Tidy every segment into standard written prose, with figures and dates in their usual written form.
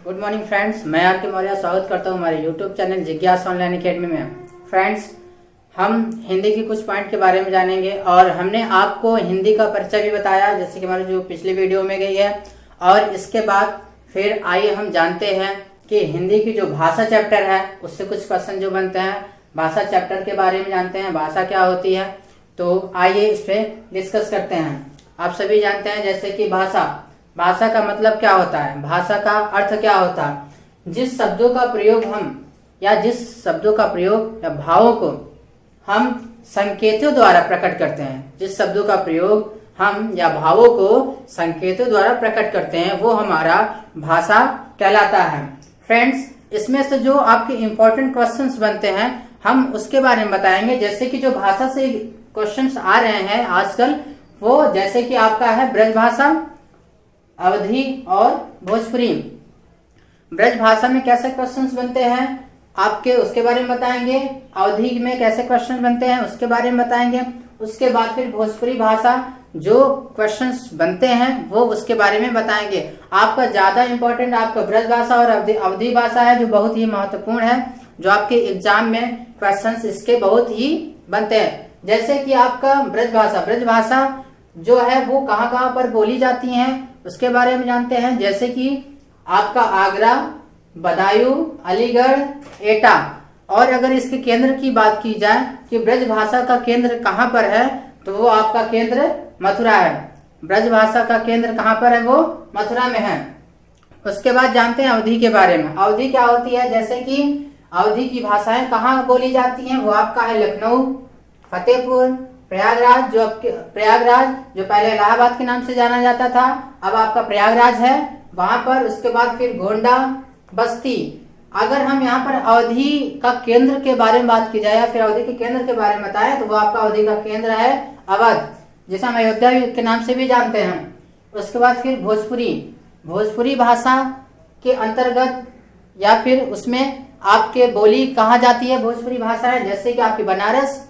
Good morning friends, मैं are के मौर्य स्वागत करता हूं हमारे यूट्यूब चैनल जिज्ञासा ऑनलाइन अकेडमी में। फ्रेंड्स, हम हिंदी के कुछ पॉइंट के बारे में जानेंगे और हमने आपको हिंदी का परिचय भी बताया, जैसे कि हमारे जो पिछले वीडियो में गई है। और इसके बाद फिर आइए हम जानते हैं कि हिंदी की जो भाषा चैप्टर है उससे कुछ क्वेश्चन जो बनते हैं, भाषा चैप्टर के बारे में जानते हैं, भाषा क्या होती है। तो आइए इस पे डिस्कस करते हैं। आप सभी जानते हैं जैसे कि भाषा का मतलब क्या होता है, भाषा का अर्थ क्या होता है। जिस शब्दों का प्रयोग या भावों को हम संकेतों द्वारा प्रकट करते हैं, जिस शब्दों का प्रयोग हम या भावों को संकेतों द्वारा प्रकट करते हैं, वो हमारा भाषा कहलाता है। फ्रेंड्स, इसमें से जो आपके इम्पोर्टेंट क्वेश्चंस बनते हैं हम उसके बारे में बताएंगे। जैसे कि जो भाषा से क्वेश्चंस आ रहे हैं आजकल, वो जैसे कि आपका है ब्रज भाषा, अवधी और भोजपुरी। ब्रज भाषा में कैसे क्वेश्चंस बनते हैं आपके, उसके बारे में बताएंगे। अवधी में कैसे क्वेश्चन बनते हैं उसके बारे में बताएंगे। उसके बाद फिर भोजपुरी भाषा जो क्वेश्चंस बनते हैं वो उसके बारे में बताएंगे। आपका ज्यादा इंपॉर्टेंट आपका ब्रज भाषा और अवधी भाषा है, जो बहुत ही महत्वपूर्ण है, जो आपके एग्जाम में क्वेश्चंस इसके बहुत ही बनते हैं। जैसे कि आपका ब्रज भाषा जो है वो कहाँ कहाँ पर बोली जाती है उसके बारे में जानते हैं। जैसे कि आपका आगरा, बदायूं, अलीगढ़, एटा। और अगर इसके केंद्र की बात की जाए कि ब्रज भाषा का केंद्र कहाँ पर है, तो वो आपका केंद्र मथुरा है। ब्रज भाषा का केंद्र कहाँ पर है, वो मथुरा में है। उसके बाद जानते हैं अवधी के बारे में। अवधी क्या होती है, जैसे कि अवधी की भाषाएं कहाँ बोली जाती हैं, वो आपका है लखनऊ, फतेहपुर, प्रयागराज जो पहले इलाहाबाद के नाम से जाना जाता था, अब आपका प्रयागराज है वहां पर। उसके बाद फिर गोंडा, बस्ती। अगर हम यहाँ पर अवधी का केंद्र के बारे में बात की जाए या फिर अवधी के केंद्र के बारे में बताएं, तो वो आपका अवधी का केंद्र है अवध, जिसे हम अयोध्या के नाम से भी जानते हैं। उसके बाद फिर भोजपुरी भाषा के अंतर्गत या फिर उसमें आपके बोली कहाँ जाती है भोजपुरी भाषा है, जैसे कि आपकी बनारस,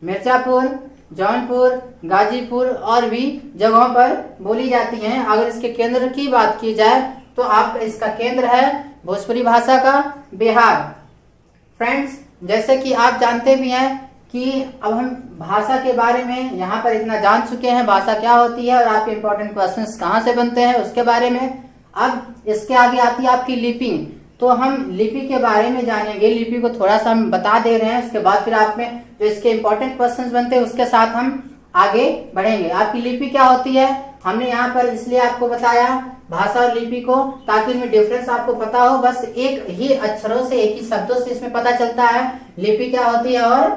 मिर्जापुर, जौनपुर, गाजीपुर और भी जगहों पर बोली जाती हैं। अगर इसके केंद्र की बात की जाए तो आपका इसका केंद्र है भोजपुरी भाषा का बिहार। फ्रेंड्स, जैसे कि आप जानते भी हैं कि अब हम भाषा के बारे में यहाँ पर इतना जान चुके हैं, भाषा क्या होती है और आपके इंपॉर्टेंट क्वेश्चंस कहाँ से बनते हैं उसके बारे में। अब इसके आगे आती है आपकी लिपि। तो हम लिपि के बारे में जानेंगे, लिपि को थोड़ा सा हम बता दे रहे हैं। उसके बाद फिर आप में जो इसके इंपॉर्टेंट क्वेश्चंस बनते हैं उसके साथ हम आगे बढ़ेंगे। आपकी लिपि क्या होती है, हमने यहाँ पर इसलिए आपको बताया भाषा और लिपि को, ताकि इनमें डिफरेंस आपको पता हो। बस एक ही अक्षरों से, एक ही शब्दों से इसमें पता चलता है लिपि क्या होती है और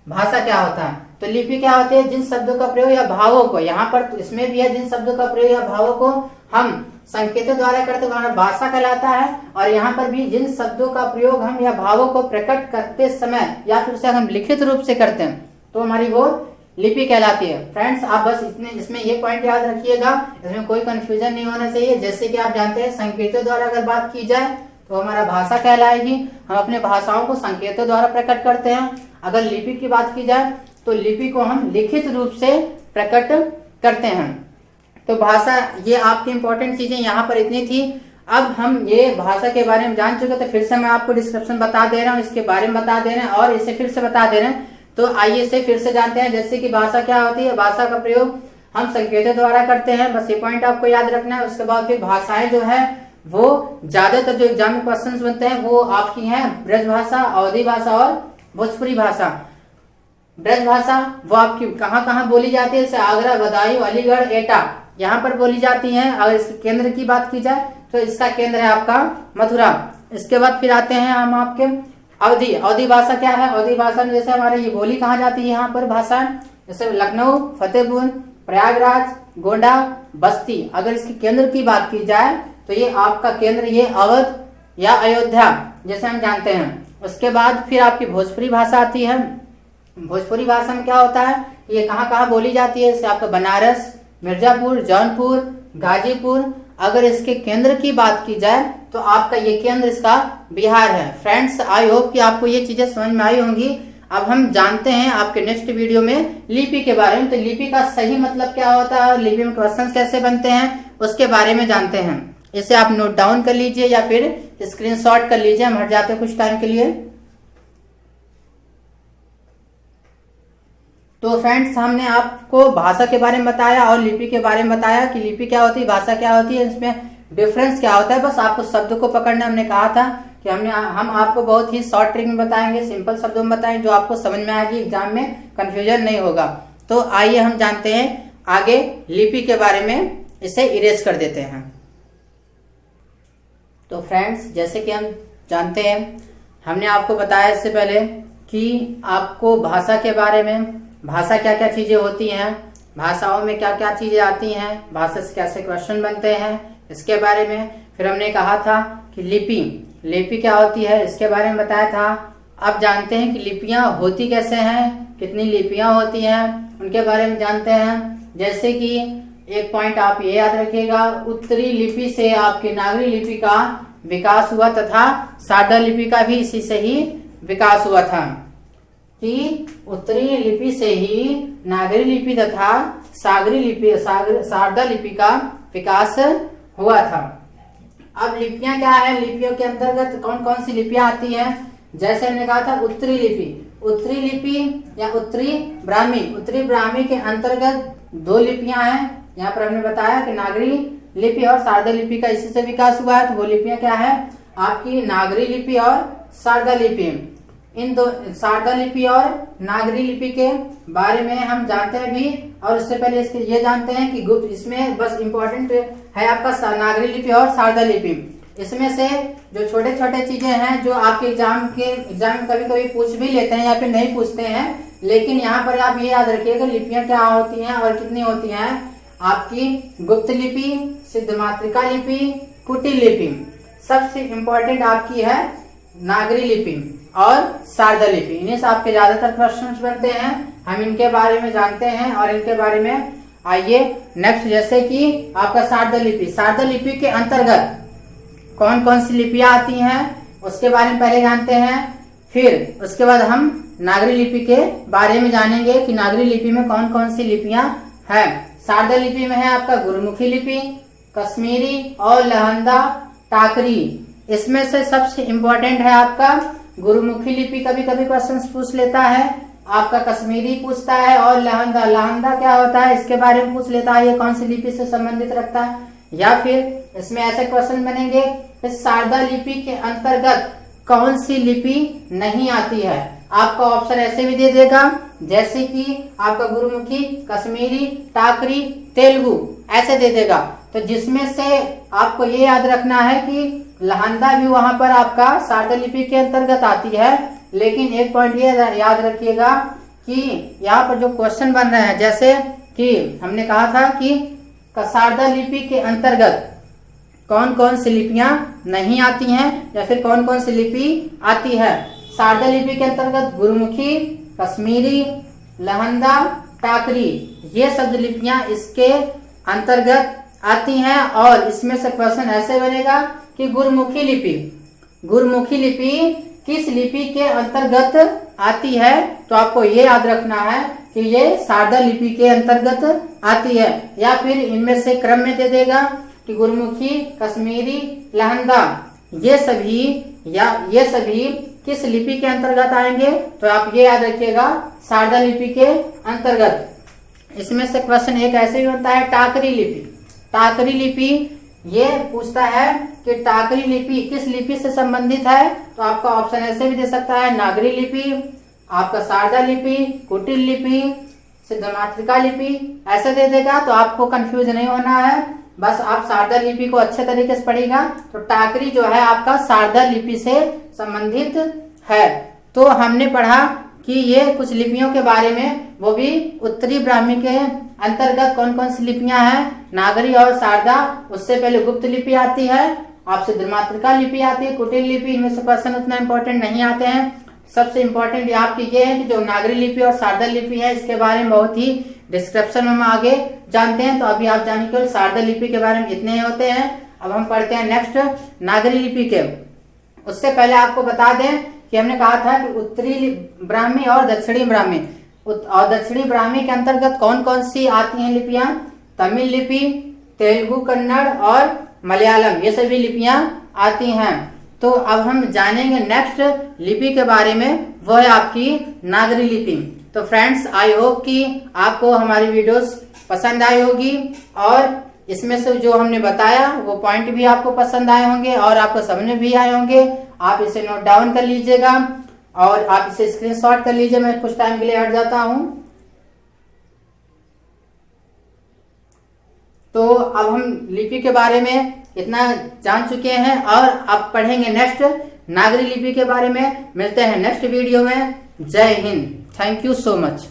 भाषा क्या होता है। तो लिपि क्या होती है, जिन शब्दों का प्रयोग या भावों को, यहाँ पर तो इसमें भी है, जिन शब्दों का प्रयोग या भावों को हम संकेतों द्वारा करते हुए भाषा कहलाता है। और यहाँ पर भी जिन शब्दों का प्रयोग हम या भावों को प्रकट करते समय या फिर उसे हम लिखित रूप से करते हैं तो हमारी वो लिपि कहलाती है। फ्रेंड्स, आप बस इसमें ये पॉइंट याद रखिएगा, इसमें कोई कंफ्यूजन नहीं होना चाहिए। जैसे कि आप जानते हैं संकेतों द्वारा अगर बात की जाए तो हमारा भाषा कहलाएगी। हम अपने भाषाओं को संकेतों द्वारा प्रकट करते हैं। अगर लिपि की बात की जाए तो लिपि को हम लिखित रूप से प्रकट करते हैं। तो भाषा, ये आपकी इंपॉर्टेंट चीजें यहाँ पर इतनी थी। अब हम ये भाषा के बारे में जान चुके, तो फिर से मैं आपको डिस्क्रिप्शन बता दे रहा हूँ, इसके बारे में बता दे रहे हैं और इसे फिर से बता दे रहे हैं। तो आइए इसे फिर से जानते हैं। जैसे कि भाषा क्या होती है, भाषा का प्रयोग हम संकेतों द्वारा करते हैं, बस ये पॉइंट आपको याद रखना है। उसके बाद फिर भाषाएं जो है वो ज्यादातर जो एग्जाम में क्वेश्चन बनते हैं वो आपकी है ब्रज भाषा, अवधी भाषा और भोजपुरी भाषा। ब्रज भाषा वो आपकी कहाँ कहाँ बोली जाती है, जैसे आगरा, बदायूं, अलीगढ़, एटा, यहाँ पर बोली जाती हैं। अगर इसके केंद्र की बात की जाए तो इसका केंद्र है आपका मथुरा। इसके बाद फिर आते हैं हम आपके अवधी भाषा क्या है। अवधी भाषा में जैसे हमारे ये बोली कहाँ जाती है, यहाँ पर भाषा जैसे लखनऊ, फतेहपुर, प्रयागराज, गोंडा, बस्ती। अगर इसके केंद्र की बात की जाए तो ये आपका केंद्र ये अवध या अयोध्या जैसे हम जानते हैं। उसके बाद फिर आपकी भोजपुरी भाषा आती है। भोजपुरी भाषा में क्या होता है, ये कहाँ कहाँ बोली जाती है, जैसे आपका बनारस, मिर्जापुर, जौनपुर, गाजीपुर। अगर इसके केंद्र की बात की जाए तो आपका ये केंद्र इसका बिहार है। फ्रेंड्स, आई होप कि आपको ये चीजें समझ में आई होंगी। अब हम जानते हैं आपके नेक्स्ट वीडियो में लिपि के बारे में। तो लिपि का सही मतलब क्या होता है, लिपि में क्वेश्चंस कैसे बनते हैं उसके बारे में जानते हैं। इसे आप नोट डाउन कर लीजिए या फिर स्क्रीनशॉट कर लीजिए। हम हट जाते हैं कुछ टाइम के लिए। तो फ्रेंड्स, हमने आपको भाषा के बारे में बताया और लिपि के बारे में बताया कि लिपि क्या होती है, भाषा क्या होती है, इसमें डिफरेंस क्या होता है। बस आपको शब्द को पकड़ना, हमने कहा था कि हम आपको बहुत ही शॉर्ट ट्रिक में बताएंगे, सिंपल शब्दों में बताएंगे जो आपको समझ में आएगी, एग्जाम में कंफ्यूजन नहीं होगा। तो आइए हम जानते हैं आगे लिपि के बारे में, इसे इरेज कर देते हैं। तो फ्रेंड्स, जैसे कि हम जानते हैं, हमने आपको बताया इससे पहले कि आपको भाषा के बारे में, भाषा क्या क्या चीजें होती हैं, भाषाओं में क्या क्या चीजें आती हैं, भाषा से कैसे क्वेश्चन बनते हैं, इसके बारे में। फिर हमने कहा था कि लिपि क्या होती है, इसके बारे में बताया था। अब जानते हैं कि लिपियां होती कैसे हैं, कितनी लिपियां होती हैं, उनके बारे में जानते हैं। जैसे कि एक पॉइंट आप ये याद रखिएगा, उत्तरी लिपि से आपकी नागरी लिपि का विकास हुआ तथा सारदा लिपि का भी इसी से ही विकास हुआ था, कि उत्तरी लिपि से ही नागरी लिपि तथा सारदा लिपि का विकास हुआ था। अब लिपियां क्या है, लिपियों के अंतर्गत कौन कौन सी लिपियां आती हैं। जैसे हमने कहा था उत्तरी लिपि या उत्तरी ब्राह्मी के अंतर्गत 2 लिपियां हैं। यहाँ पर हमने बताया कि नागरी लिपि और सारदा लिपि का इसी से विकास हुआ है। तो वो लिपियां क्या है आपकी, नागरी लिपि और सारदा लिपि। इन दो सारदा लिपि और नागरी लिपि के बारे में हम जानते हैं भी, और उससे पहले इसके ये जानते हैं कि गुप्त, इसमें बस इम्पोर्टेंट है आपका नागरी लिपि और सारदा लिपि। इसमें से जो छोटे छोटे चीजें हैं जो आपके एग्जाम में कभी कभी पूछ भी लेते हैं या फिर नहीं पूछते हैं, लेकिन यहाँ पर आप ये याद रखिएगा लिपियां क्या होती हैं और कितनी होती हैं। आपकी गुप्त लिपि, सिद्ध मातृका लिपि, कुटिल लिपि। सबसे इम्पोर्टेंट आपकी है नागरी लिपि और सारदा लिपि। इन्हीं से आपके ज्यादातर प्रश्न बनते हैं, हम इनके बारे में जानते हैं और इनके बारे में आइए नेक्स्ट। जैसे कि आपका सारदा लिपि के अंतर्गत कौन कौन सी लिपियां आती हैं उसके बारे में पहले जानते हैं, फिर उसके बाद हम नागरी लिपि के बारे में जानेंगे कि नागरी लिपि में कौन कौन सी लिपियां हैं। सारदा लिपि में है आपका गुरुमुखी लिपि, कश्मीरी और लहंदा टाकरी। इसमें से सबसे इम्पोर्टेंट है आपका गुरुमुखी लिपि, कभी कभी क्वेश्चन पूछ लेता है। आपका कश्मीरी पूछता है और लहंदा क्या होता है इसके बारे में पूछ लेता है, ये कौन सी लिपि से संबंधित रखता है। या फिर इसमें ऐसे क्वेश्चन बनेंगे कि सारदा लिपि के अंतर्गत कौन सी लिपि नहीं आती है। आपका ऑप्शन ऐसे भी दे देगा जैसे कि आपका गुरुमुखी, कश्मीरी, टाकरी, तेलुगु ऐसे दे देगा। तो जिसमें से आपको ये याद रखना है कि लहंदा भी वहां पर आपका सारदा लिपि के अंतर्गत आती है। लेकिन एक पॉइंट ये याद रखिएगा कि यहाँ पर जो क्वेश्चन बन रहे हैं, जैसे कि हमने कहा था कि सारदा लिपि के अंतर्गत कौन कौन सी लिपियां नहीं आती हैं या फिर कौन कौन सी लिपि आती है। सारदा लिपि के अंतर्गत गुरुमुखी, कश्मीरी, लहंदा, टाकरी, ये शब्द लिपियां इसके अंतर्गत आती हैं। और इसमें से क्वेश्चन ऐसे बनेगा कि गुरुमुखी लिपि किस लिपि के अंतर्गत आती है। तो आपको ये याद रखना है कि ये सारदा लिपि के अंतर्गत आती है। या फिर इनमें से क्रम में दे देगा कि गुरुमुखी, कश्मीरी, लहंदा ये सभी किस लिपि के अंतर्गत आएंगे। तो आप ये याद रखिएगा सारदा लिपि के अंतर्गत। इसमें से क्वेश्चन एक ऐसे भी बनता है टाकरी लिपि ये पूछता है कि टाकरी लिपि किस लिपि से संबंधित है। तो आपका ऑप्शन ऐसे भी दे सकता है नागरी लिपि, आपका सारदा लिपि, कुटिल लिपि, सिद्ध मातृका लिपि ऐसे दे देगा। तो आपको कंफ्यूज नहीं होना है, बस आप सारदा लिपि को अच्छे तरीके से पढ़िएगा। तो टाकरी जो है आपका सारदा लिपि से संबंधित है। तो हमने पढ़ा कि ये कुछ लिपियों के बारे में, वो भी उत्तरी ब्राह्मी के अंतर्गत कौन कौन सी लिपियां हैं, नागरी और सारदा। उससे पहले गुप्त लिपि आती है, आपसे द्विमात्रिका लिपि आती है, कुटिल लिपि। इनमें से क्वेश्चन उतना इम्पोर्टेंट नहीं आते हैं। सबसे इम्पोर्टेंट आपकी ये है कि जो नागरी लिपि और सारदा लिपि है इसके बारे में बहुत ही डिस्क्रिप्शन में हम आगे जानते हैं। तो अभी आप जाने केवल सारदा लिपि के बारे में इतने होते हैं। अब हम पढ़ते हैं नेक्स्ट नागरी लिपि के। उससे पहले आपको बता दें कि हमने कहा था कि उत्तरी ब्राह्मी और दक्षिणी ब्राह्मी के अंतर्गत कौन कौन सी आती हैं लिपियां। तमिल लिपि, तेलुगु, कन्नड़ और मलयालम, ये सभी लिपियां आती हैं। तो अब हम जानेंगे नेक्स्ट लिपि के बारे में, वो है आपकी नागरी लिपि। तो फ्रेंड्स, आई होप कि आपको हमारी वीडियोस पसंद आई होगी और इसमें से जो हमने बताया वो पॉइंट भी आपको पसंद आए होंगे और आपको समझ भी आए होंगे। आप इसे नोट डाउन कर लीजिएगा और आप इसे स्क्रीनशॉट कर लीजिए। मैं कुछ टाइम के लिए हट जाता हूं। तो अब हम लिपि के बारे में इतना जान चुके हैं और अब पढ़ेंगे नेक्स्ट नागरी लिपि के बारे में। मिलते हैं नेक्स्ट वीडियो में। जय Hind. Thank you so much.